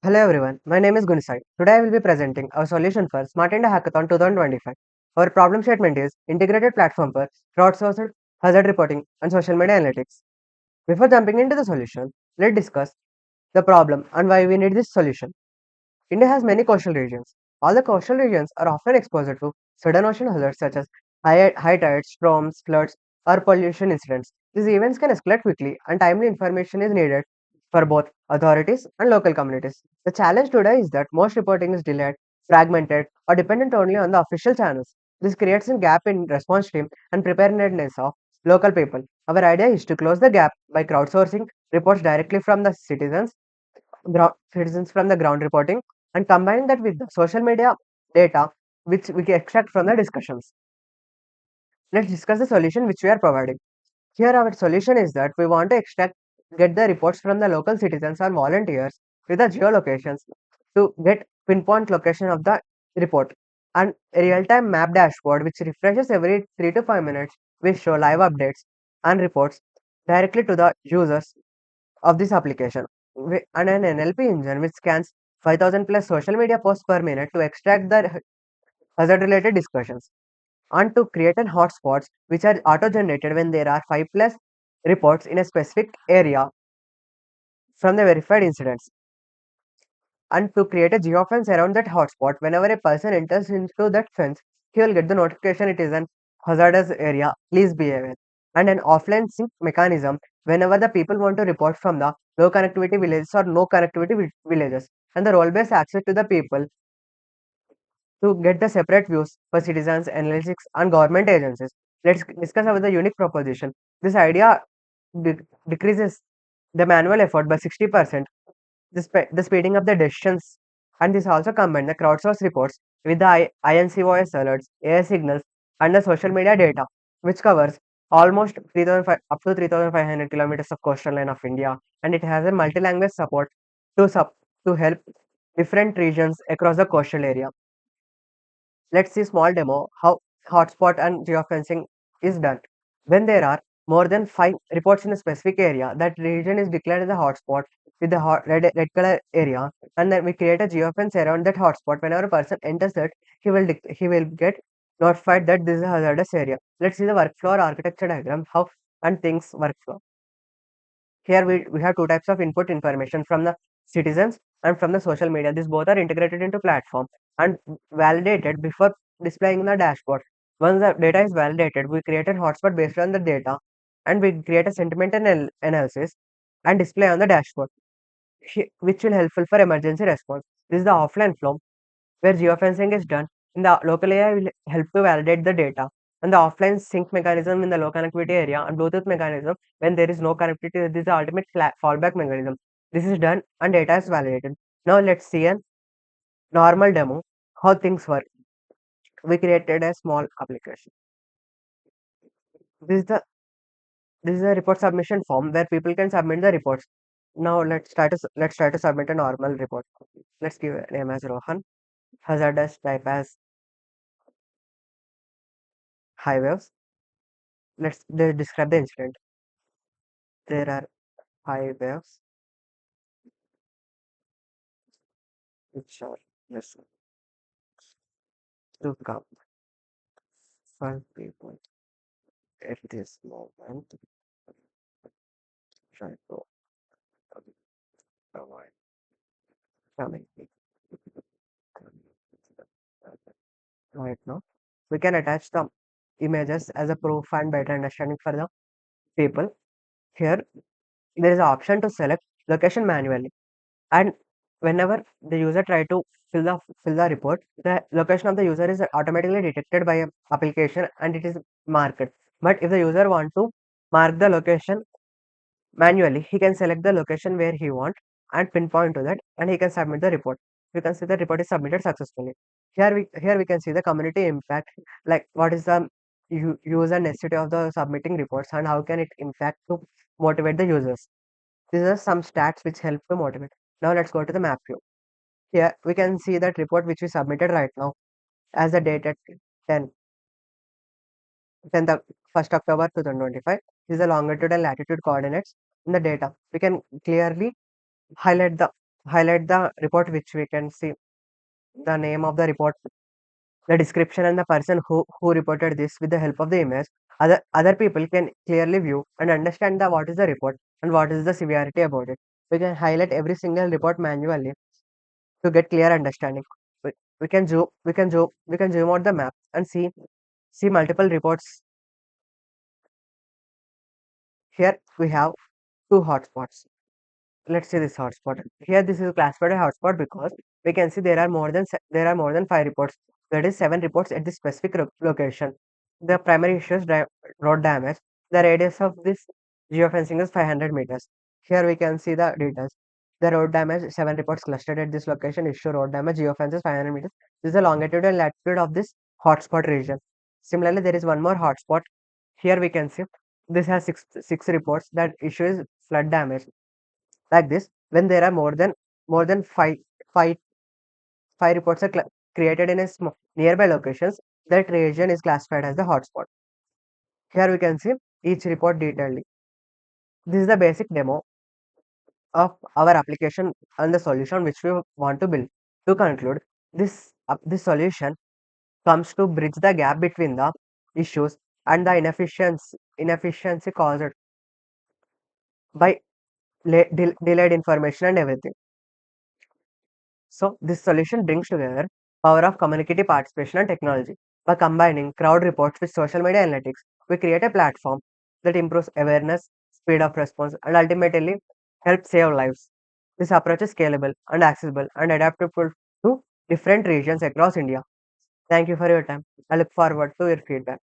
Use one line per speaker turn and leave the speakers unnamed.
Hello everyone, my name is Gunisai. Today I will be presenting our solution for Smart India Hackathon 2025. Our problem statement is integrated platform for crowdsourced hazard reporting and social media analytics. Before jumping into the solution, let's discuss the problem and why we need this solution. India has many coastal regions. All the coastal regions are often exposed to sudden ocean hazards such as high tides, storms, floods, or pollution incidents. These events can escalate quickly, and timely information is needed for both authorities and local communities. The challenge today is that most reporting is delayed, fragmented, or dependent only on the official channels. This creates a gap in response team and preparedness of local people. Our idea is to close the gap by crowdsourcing reports directly from the citizens from the ground reporting and combine that with the social media data which we can extract from the discussions. Let's discuss the solution which we are providing. Here our solution is that we want to get the reports from the local citizens or volunteers with the geolocations to get pinpoint location of the report and a real-time map dashboard which refreshes every 3 to 5 minutes. We show live updates and reports directly to the users of this application and an NLP engine which scans 5000 plus social media posts per minute to extract the hazard related discussions and to create an hotspots which are auto generated when there are 5 plus reports in a specific area from the verified incidents and to create a geofence around that hotspot. Whenever a person enters into that fence, he will get the notification it is an hazardous area, please be aware. And an offline sync mechanism whenever the people want to report from the low connectivity villages or no connectivity villages, and the role based access to the people to get the separate views for citizens, analytics, and government agencies. Let's discuss about the unique proposition. This idea decreases the manual effort by 60%, the speeding up the decisions, and this also combined the crowdsourced reports with the INCOS alerts, AI signals, and the social media data, which covers almost 3,005 up to 3,500 kilometers of coastal line of India, and it has a multi-language support to to help different regions across the coastal area. Let's see small demo how hotspot and geofencing is done. When there are more than 5 reports in a specific area, that region is declared as a hotspot with the red color area, and then we create a geofence around that hotspot. Whenever a person enters that, he will get notified that this is a hazardous area. Let's see the workflow or architecture diagram how and things workflow. Here we have two types of input information from the citizens and from the social media. These both are integrated into platform and validated before displaying in the dashboard. Once the data is validated, we create a hotspot based on the data and we create a sentiment analysis and display on the dashboard, which will helpful for emergency response. This is the offline flow where geofencing is done. In the local AI will help to validate the data. And the offline sync mechanism in the low connectivity area and Bluetooth mechanism when there is no connectivity, this is the ultimate fallback mechanism. This is done and data is validated. Now let's see a normal demo how things work. We created a small application. This is the this is a report submission form where people can submit the reports. Now let's try to submit a normal report. Let's give a name as Rohan. Hazardous type as high waves. Let's describe the incident. There are high waves which are listen to come for people at this moment. Try to avoid coming right now. We can attach the images as a proof and better understanding for the people. Here there is an option to select location manually, and whenever the user try to fill the report, the location of the user is automatically detected by a application and it is marked. But if the user want to mark the location manually, he can select the location where he want and pinpoint to that, and he can submit the report. You can see the report is submitted successfully. Here we can see the community impact, like what is the user necessity of the submitting reports and how can it impact to motivate the users. These are some stats which help to motivate. Now let's go to the map view. Here we can see that report which we submitted right now as the date at 10 10th of 1st October 2025. This is the longitude and latitude coordinates in the data. We can clearly highlight the highlight the report which we can see the name of the report, the description and the person who reported this with the help of the image. Other people can clearly view and understand the what is the report and what is the severity about it. We can highlight every single report manually to get clear understanding. We can zoom out the map and see multiple reports. Here we have two hotspots. Let's see this hotspot. Here this is classified as hotspot because we can see there are more than 5 reports. That is 7 reports at this specific location. The primary issue is road damage. The radius of this geofencing is 500 meters. Here we can see the details. The road damage, 7 reports clustered at this location. Issue road damage, geofence is 500 meters. This is the longitude and latitude of this hotspot region. Similarly, there is one more hotspot. Here we can see this has six reports that issue is flood damage. Like this, when there are more than five, five reports are created in a nearby locations, that region is classified as the hotspot. Here we can see each report detailedly. This is the basic demo of our application and the solution which we want to build. To conclude, this solution comes to bridge the gap between the issues and the inefficiency caused by delayed information and everything. So this solution brings together power of community participation and technology. By combining crowd reports with social media analytics, we create a platform that improves awareness, speed of response, and ultimately helps save lives. This approach is scalable and accessible and adaptable to different regions across India. Thank you for your time. I look forward to your feedback.